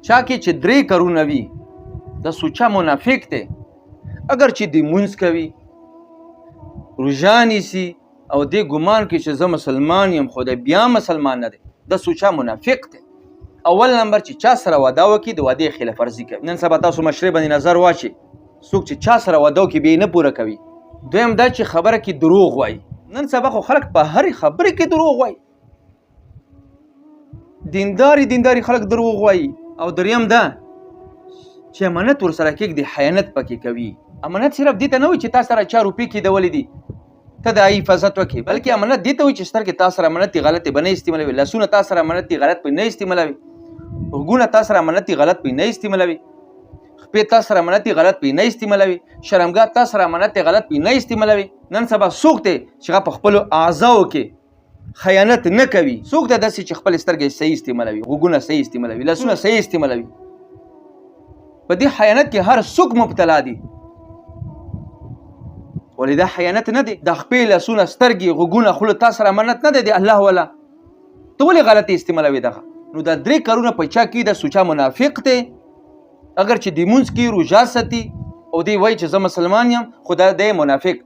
چا کې چې 3 کارونه وي دا سوچا منافق دی. اگر چې د مونځ کوي روژه نیسي او دې ګمان کې چې زه مسلمان یم خو دی بیا مسلمان نه دی، دا سوچا منافق دی. اول نمبر چې چا سره واده وکړي د وعدې خلاف ورزي کوي. نن سبا تاسو مشرې باندې نظر واچي څوک چې چا سره واده وکړي بیا یې نه پوره کوي. دویم دا چې خبره کې دروغ وایي. نن سبا خو خلک په هرې خبرې کې دروغ وایي، دینداري خلک دروغ وایي. او دریم دا چې امانت ورسره کېږدي خیانت پکې کوي. امانت صرف دې ته نه وایي چې تا سره 4 روپۍ کېدولې دي ته د حفاظت وکړي، بلکې امانت دې ته وایي چې سترګې تا سره امانت دي غلط به نه استعمالوي، لاسونه تا سره امانت دي غلط به نه استعمالوي، غوږونه تا سره امانت دي غلط به نه استعمالوي، خپې تا سره امانت دي غلط به نه استعمالوي، شرمګاه تا سره امانت دي غلط به نه استعمالوي. نن سبا څوک دی چې هغه په خپلو اعضاو کې خیانت نه کوي؟ څوک دی داسې چې خپل سترګې صحیح استعمالوي، غوږونه صحیح استعمالوي، لاسونه صحیح استعمالوي؟ په دې خیانت کې هر څوک مبتلا دي. ولې دا خیانت نه دی؟ د خپې لاسونه سترګې غوږونه خوله تا سره امانت نه دی د الله والا، ته ولې غلطي استعمالوي دغه؟ نو دا 3 کارونه په چا کې د سوچا منافق دی. اگر چې د مونځ کې روژه ساتي او دی وایي چې زه مسلمان یم خو دا دی منافق.